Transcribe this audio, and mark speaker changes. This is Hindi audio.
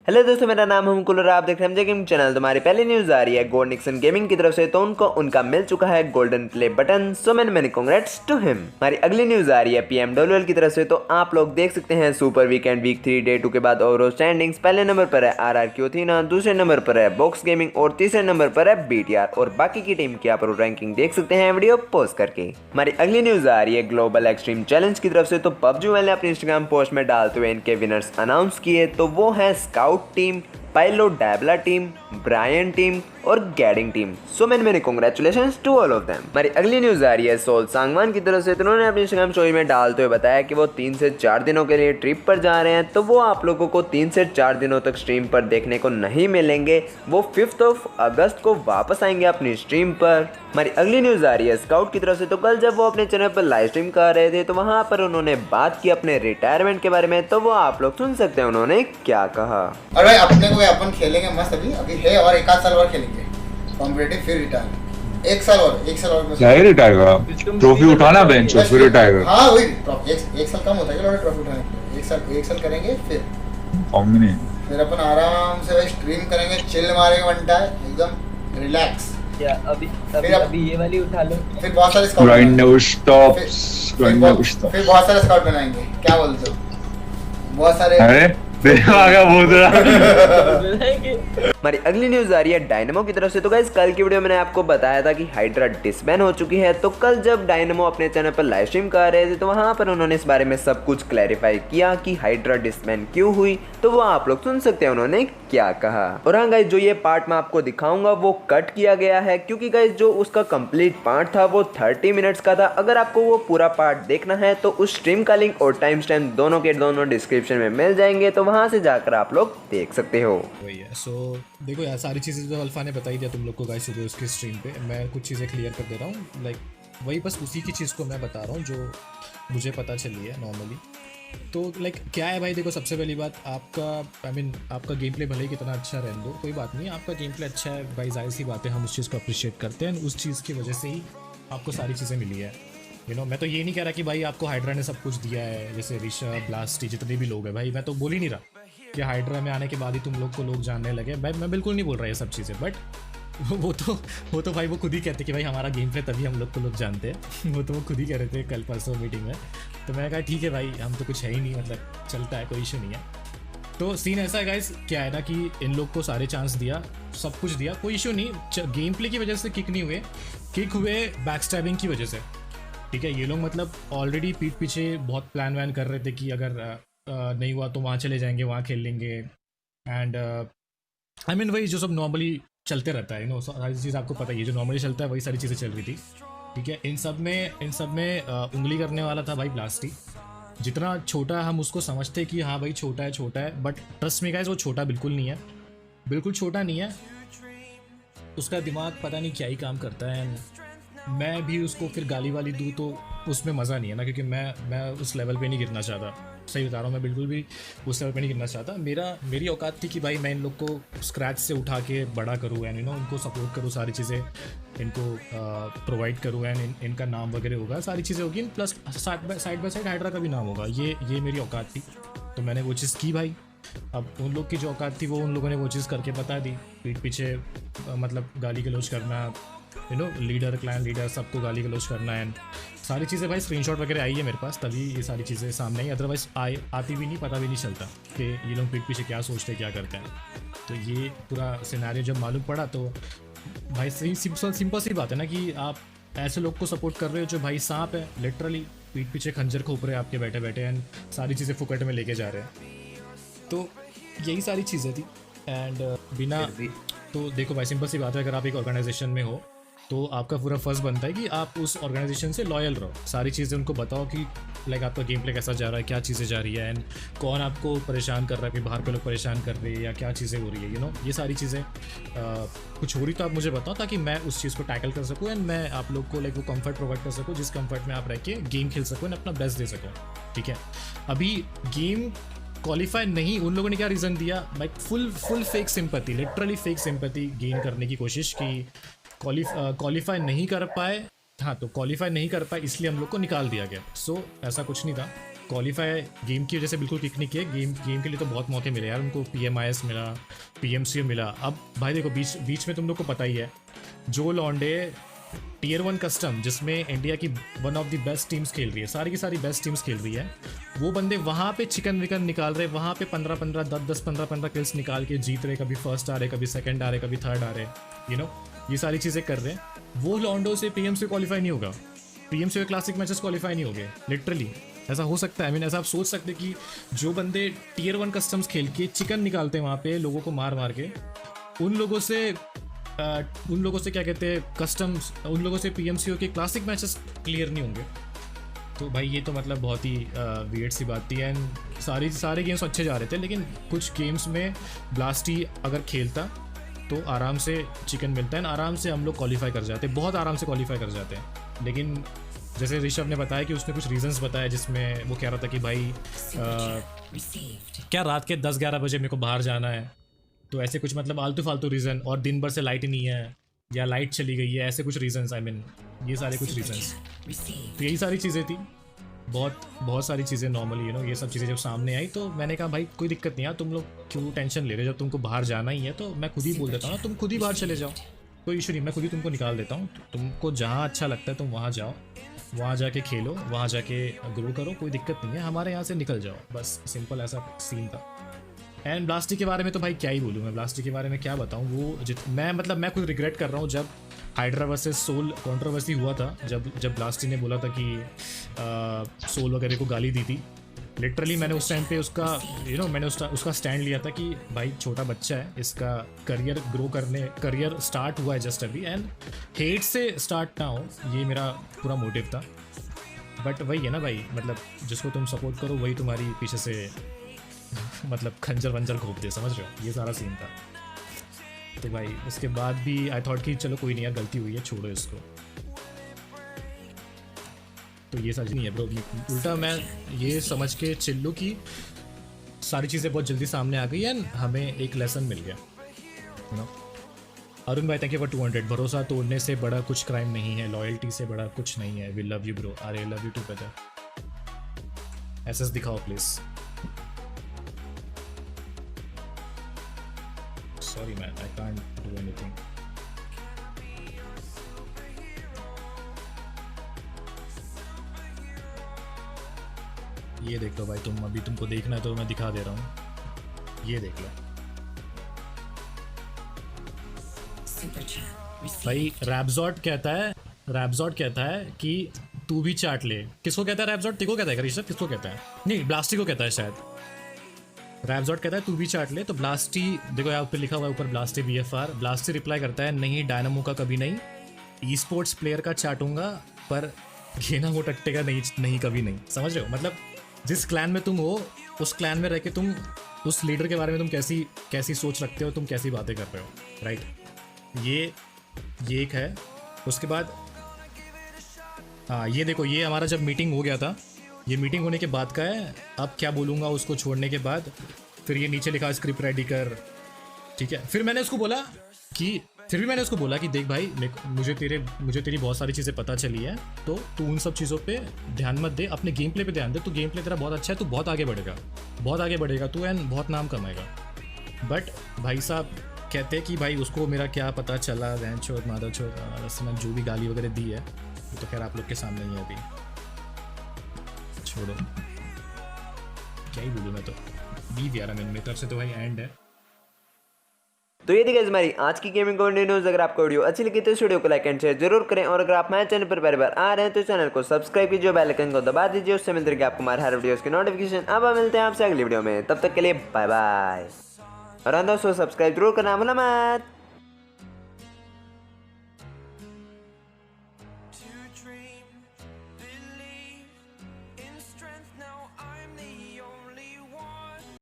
Speaker 1: हेलो दोस्तों, मेरा नाम है मुकुल और आप देख रहे हैं गेमिंग चैनल। तुम्हारी पहली न्यूज़ आ रही है गोड निक्सन गेमिंग की तरफ से, तो उनको उनका मिल चुका है गोल्डन प्ले बटन। सो मैंने कांग्रेट्स टू हिम। हमारी अगली न्यूज़ आ रही है PMWL की तरफ से, तो आप लोग देख सकते हैं सुपर वीकेंड वीक 3 डे 2 के बाद ओवरऑल स्टैंडिंग्स। पहले नंबर पर है RRQ अथीना, दूसरे नंबर पर है बॉक्स गेमिंग और तीसरे नंबर पर है BTR। और बाकी की टीम की आप रैंकिंग देख सकते हैं वीडियो पॉज करके। हमारी अगली न्यूज़ आ रही है ग्लोबल एक्सट्रीम चैलेंज की तरफ से, तो PUBG ने अपने इंस्टाग्राम पोस्ट में डालते हुए इनके विनर्स अनाउंस किए। तो वो है स्काउट टीम, पाइलो डैबला टीम, ब्रायन टीम और गैडिंग टीम। सो मैंने congratulations to all of them. हमारी अगली न्यूज़ आ रही है सोल सांगवान की तरफ से, तो उन्होंने अपने इंस्टाग्राम स्टोरी में डालते हुए बताया कि वो 3 से 4 दिनों के लिए ट्रिप पर जा रहे हैं। तो वो आप लोगों को 3 से 4 दिनों तक स्ट्रीम पर देखने को नहीं मिलेंगे। वो 5 अगस्त को वापस आएंगे अपनी स्ट्रीम पर। हमारी अगली न्यूज़ आ रही है स्काउट की तरफ से, तो कल जब वो अपने चैनल पर लाइव स्ट्रीम कर रहे थे, तो वहाँ पर उन्होंने बात की अपने रिटायरमेंट के बारे में। तो वो आप लोग सुन सकते हैं उन्होंने क्या कहा।
Speaker 2: और भाई अपने को अपन खेलेंगे मस्त अभी है और एक आध साल और खेलेंगे कॉम्पिटिटिव, फिर रिटायर। एक साल और
Speaker 3: क्या ही रिटायर करा? ट्रॉफी उठाना बेंच और फिर रिटायर कर।
Speaker 2: हाँ वही एक साल कम होता है क्या ट्रॉफी उठाने के लिए। एक साल करेंगे फिर अपन आराम से भाई स्ट्रीम करेंगे, चिल मारेंगे घंटा एकदम रिलैक्स।
Speaker 4: या अभी ये वाली उठा लो।
Speaker 2: फिर बहुत सारे स्काउट फिर बहुत सारे स्काउट बनाएंगे। क्या बोलते हो? बहुत सारे
Speaker 1: हमारी अगली न्यूज आ रही है डायनेमो की तरफ से। तो गाइस कल की वीडियो में मैंने आपको बताया था कि हाइड्रा डिसबैन हो चुकी है। तो कल जब डायनेमो अपने चैनल पर लाइव स्ट्रीम कर रहे थे, तो वहां पर उन्होंने इस बारे में सब कुछ क्लैरिफाई किया कि हाइड्रा डिसबैन क्यों हुई। तो वो आप लोग सुन सकते हैं उन्होंने क्या कहा। और हाँ गाइस, जो ये पार्ट मैं आपको दिखाऊंगा वो कट किया गया है, क्योंकि गाइस जो उसका कंप्लीट पार्ट था वो 30 मिनट्स का था। अगर आपको वो पूरा पार्ट देखना है तो उस स्ट्रीम का लिंक और टाइम स्टैम्प दोनों के दोनों डिस्क्रिप्शन में मिल जाएंगे, तो वहां से जाकर आप लोग देख सकते हो।
Speaker 5: वही है। सो देखो यार, सारी चीज़ें तो अल्फा ने बता ही दिया तुम लोग को गाइस सुबह उसकी स्ट्रीम पे। मैं कुछ चीज़ें क्लियर कर दे रहा हूँ, लाइक वही बस उसी की चीज़ को मैं बता रहा हूँ जो मुझे पता चली है नॉर्मली। तो लाइक क्या है भाई, देखो सबसे पहली बात, आपका आपका गेम प्ले भले ही कितना अच्छा रहने दो, कोई बात नहीं, आपका गेम प्ले अच्छा है भाई, जाहिर सी बात है, हम उस चीज़ को अप्रिशिएट करते हैं। उस चीज़ की वजह से ही आपको सारी चीज़ें मिली है। मैं तो ये नहीं कह रहा कि भाई आपको हाइड्रा ने सब कुछ दिया है, जैसे ऋषभ, ब्लास्टी, जितने भी लोग हैं भाई, मैं तो बोल ही नहीं रहा कि हाइड्रा में आने के बाद ही तुम लोग को लोग जानने लगे भाई, मैं बिल्कुल नहीं बोल रहा ये सब चीज़ें। बट वो तो भाई वो खुद ही कहते कि भाई हमारा गेम प्ले तभी हम लोग को लोग जानते हैं। वो तो वो खुद ही कह रहे थे कल परसों मीटिंग में। तो मैंने कहा ठीक है भाई, हम तो कुछ है ही नहीं, मतलब चलता है, कोई इशू नहीं है। तो सीन ऐसा है गाइस, क्या है ना कि इन लोग को सारे चांस दिया, सब कुछ दिया, कोई इशू नहीं। गेम प्ले की वजह से किक नहीं हुए, किक हुए बैक स्टैबिंग की वजह से। ठीक है, ये लोग मतलब ऑलरेडी पीठ पीछे बहुत प्लान वैन कर रहे थे कि अगर नहीं हुआ तो वहाँ चले जाएंगे, वहाँ खेल लेंगे। एंड वही जो सब नॉर्मली चलते रहता है, सारी चीज़ आपको पता ही है, जो नॉर्मली चलता है वही सारी चीज़ें चल रही थी। ठीक है, इन सब में उंगली करने वाला था भाई ब्लास्टी। जितना छोटा हम उसको समझते कि हाँ भाई छोटा है, बट ट्रस्ट में गाइस वो छोटा बिल्कुल नहीं है, बिल्कुल छोटा नहीं है। उसका दिमाग पता नहीं क्या ही काम करता है। मैं भी उसको फिर गाली वाली दूँ तो उसमें मज़ा नहीं है ना, क्योंकि मैं उस लेवल पे नहीं गिरना चाहता। सही बता रहा हूँ, मैं बिल्कुल भी उस लेवल पे नहीं गिरना चाहता। मेरी औकात थी कि भाई मैं इन लोग को स्क्रैच से उठा के बड़ा करूँ एंड उनको सपोर्ट करूँ, सारी चीज़ें इनको प्रोवाइड करूँ एंड इनका नाम वगैरह होगा, सारी चीज़ें होगी, plus side by side hydra का भी नाम होगा। ये मेरी औकात थी, तो मैंने वो चीज़ की भाई। अब उन लोग की जो औकात थी वो उन लोगों ने वो चीज़ करके बता दी, पीठ पीछे मतलब गाली गलौज करना, लीडर, क्लैन लीडर, सबको गाली गलौज करना। एंड सारी चीज़ें भाई स्क्रीनशॉट वगैरह आई है मेरे पास, तभी ये सारी चीज़ें सामने आई, अदरवाइज आती भी नहीं, पता भी नहीं चलता कि ये लोग पीठ पीछे क्या सोचते हैं, क्या करते हैं। तो ये पूरा सिनेरियो जब मालूम पड़ा तो भाई सही सिंपल सी बात है ना कि आप ऐसे लोग को सपोर्ट कर रहे हो जो भाई सांप है, लिटरली पीठ पीछे खंजर खोप रहे हैं आपके बैठे बैठे, एंड सारी चीज़ें फुकट में लेके जा रहे हैं। तो यही सारी चीज़ें थी। एंड बिना तो देखो भाई, सिंपल सी बात है, अगर आप एक ऑर्गेनाइजेशन में हो तो आपका पूरा फर्ज बनता है कि आप उस ऑर्गेनाइजेशन से लॉयल रहो, सारी चीज़ें उनको बताओ कि लाइक आपका गेम प्ले कैसा जा रहा है, क्या चीज़ें जा रही है, एंड कौन आपको परेशान कर रहा है, कि बाहर के लोग परेशान कर रहे हैं या क्या चीज़ें हो रही है। ये सारी चीज़ें कुछ हो रही तो आप मुझे बताओ, ताकि मैं उस चीज़ को टैकल कर सकूँ एंड मैं आप लोग को लाइक वो कंफर्ट प्रोवाइड कर सकूँ, जिस कंफर्ट में आप रह के गेम खेल सको एंड अपना बेस्ट दे सको। ठीक है, अभी गेम क्वालिफाई नहीं, उन लोगों ने क्या रीज़न दिया भाई, full fake sympathy, literally fake sympathy gain करने की कोशिश की। क्वालिफाई नहीं कर पाए, हाँ तो क्वालिफाई नहीं कर पाए इसलिए हम लोग को निकाल दिया गया। सो ऐसा कुछ नहीं था। क्वालिफाई गेम की वजह से बिल्कुल किक नहीं किया। गेम के लिए तो बहुत मौके मिले यार उनको, PMIS मिला, PMCO मिला। अब भाई देखो बीच में तुम लोग को पता ही है, जो लॉन्डे Tier 1 कस्टम जिसमें इंडिया की one of the best teams खेल रही है, सारी की सारी बेस्ट टीम्स खेल रही है, वो बंदे वहाँ पे चिकन विकन निकाल रहे, वहाँ पे 15-15 10-10 15-15 किल्स निकाल के जीत रहे, कभी फर्स्ट आ रहे, कभी सेकंड आ रहे, कभी थर्ड आ रहे, यू नो ये सारी चीज़ें कर रहे हैं। वो लॉन्डो से PMCO क्वालिफाई नहीं होगा, PMCO क्लासिक मैचेस क्वालिफाई नहीं होंगे। लिटरली ऐसा हो सकता है। ऐसा आप सोच सकते कि जो बंदे Tier 1 कस्टम्स खेल के चिकन निकालते हैं वहाँ पे लोगों को मार मार के, उन लोगों से क्या कहते हैं कस्टम्स, उन लोगों से PMCO के क्लासिक मैचेस क्लियर नहीं होंगे। तो भाई ये तो मतलब बहुत ही वियर्ड सी बात थी। एंड सारे गेम्स अच्छे जा रहे थे, लेकिन कुछ गेम्स में ब्लास्टी अगर खेलता तो आराम से चिकन मिलता है, आराम से हम लोग क्वालिफाई कर जाते, बहुत आराम से क्वालिफाई कर जाते हैं। लेकिन जैसे ऋषभ ने बताया कि उसने कुछ रीजंस बताया, जिसमें वो कह रहा था कि भाई क्या रात के 10-11 बजे मेरे को बाहर जाना है, तो ऐसे कुछ मतलब आलतू फालतू रीज़न, और दिन भर से लाइट ही नहीं है या लाइट चली गई है, ऐसे कुछ रीजंस, ये सारे कुछ रीजंस। तो यही सारी चीज़ें थी, बहुत सारी चीज़ें नॉर्मली ये सब चीज़ें जब सामने आई तो मैंने कहा भाई कोई दिक्कत नहीं यार, तुम लोग क्यों टेंशन ले रहे हो, जब तुमको बाहर जाना ही है तो मैं खुद ही बोल देता हूँ ना, तुम खुद ही बाहर चले जाओ, कोई इशू नहीं, मैं खुद ही तुमको निकाल देता हूँ। तुमको जहाँ अच्छा लगता है तुम वहाँ जाओ, वहाँ जाके खेलो, वहाँ जाके ग्रो करो, कोई दिक्कत नहीं है, हमारे यहाँ से निकल जाओ, बस सिंपल ऐसा सीन था। एंड ब्लास्टी के बारे में तो भाई क्या ही बोलूँ मैं, ब्लास्टी के बारे में क्या बताऊँ। वो मैं खुद रिग्रेट कर रहा हूँ, जब हाइड्रा वर्सेस सोल कंट्रोवर्सी हुआ था, जब ब्लास्टी ने बोला था कि सोल वगैरह को गाली दी थी, लिटरली मैंने उस टाइम पे उसका मैंने उसका स्टैंड लिया था कि भाई छोटा बच्चा है, इसका करियर स्टार्ट हुआ है जस्ट अभी, एंड हेट से स्टार्ट ना हो, ये मेरा पूरा मोटिव था। बट वही है ना भाई, मतलब जिसको तुम सपोर्ट करो वही तुम्हारी पीछे से मतलब खंजर वंजर घोप दे, समझ रहे हो, ये सारा सीन था। तो भाई उसके बाद भी आई थॉट कि चलो कोई नहीं यार, गलती हुई है, छोड़ो इसको। तो ये सच नहीं है ब्रो, उल्टा मैं ये समझ के चिल लूँ कि सारी चीज़ें बहुत जल्दी सामने आ गई एंड हमें एक लेसन मिल गया, यू नो। अरुण भाई थैंक यू फॉर 200। भरोसा तोड़ने से बड़ा कुछ क्राइम नहीं है, लॉयल्टी से बड़ा कुछ नहीं है। वी लव यू ब्रो, अरे love you too brother. SS दिखाओ please. Sorry man, I can't do anything. ये देख लो भाई, अभी तुमको देखना है तो मैं दिखा दे रहा हूँ, ये देख लो भाई। रैपजॉट कहता है कि तू भी चाट ले। किसको कहता है रैपजॉट? तेको कहता है ऋषभ? किसको कहता है? नहीं, ब्लास्टी को कहता है शायद। रैपजॉट कहता है तू भी चाट ले, तो ब्लास्टी देखो यहाँ ऊपर लिखा हुआ है, ऊपर ब्लास्टी BFR। ब्लास्टी रिप्लाई करता है नहीं, डायनामो का कभी नहीं, ई स्पोर्ट्स प्लेयर का चाटूंगा पर घेना वो टट्टे का नहीं कभी नहीं। समझ रहे हो, मतलब जिस क्लैन में तुम हो, उस क्लैन में रह के तुम उस लीडर के बारे में तुम कैसी सोच रखते हो, तुम कैसी बातें कर रहे हो, राइट। ये एक है। उसके बाद हाँ, ये देखो, ये हमारा जब मीटिंग हो गया था, ये मीटिंग होने के बाद का है। अब क्या बोलूँगा उसको छोड़ने के बाद, फिर ये नीचे लिखा स्क्रिप्ट रेडी कर, ठीक है। फिर मैंने उसको बोला कि देख भाई, मुझे तेरी बहुत सारी चीज़ें पता चली है, तो तू उन सब चीज़ों पे ध्यान मत दे, अपने गेम प्ले पे ध्यान दे। तो गेम प्ले तेरा बहुत अच्छा है, तू बहुत आगे बढ़ेगा तू, एंड बहुत नाम कमाएगा। बट भाई साहब कहते हैं कि भाई उसको मेरा क्या पता चला, वैन छोड़ माधव छोड़, मैंने जो भी गाली वगैरह दी है तो खैर आप लोग के सामने ही है अभी, छोड़ो क्या ही बोलूँ मैं। तो 20 यार मेरी तरफ से तो भाई एंड है।
Speaker 1: तो ये थी गाइस हमारी आज की गेमिंग कंटेंट न्यूज़। अगर आपको वीडियो अच्छी लगी तो इस वीडियो को लाइक एंड शेयर जरूर करें, और अगर आप हमारे चैनल पर पहली बार आ रहे हैं तो चैनल को सब्सक्राइब कीजिए, बेल आइकन को दबा दीजिए, उससे मिलते रहेगा आपको हमारे हर वीडियोस की नोटिफिकेशन। अब हम मिलते हैं आपसे अगली वीडियो में, तब तक के लिए बाय बाय। और दोस्तों सब्सक्राइब जरूर करना भूलना मत।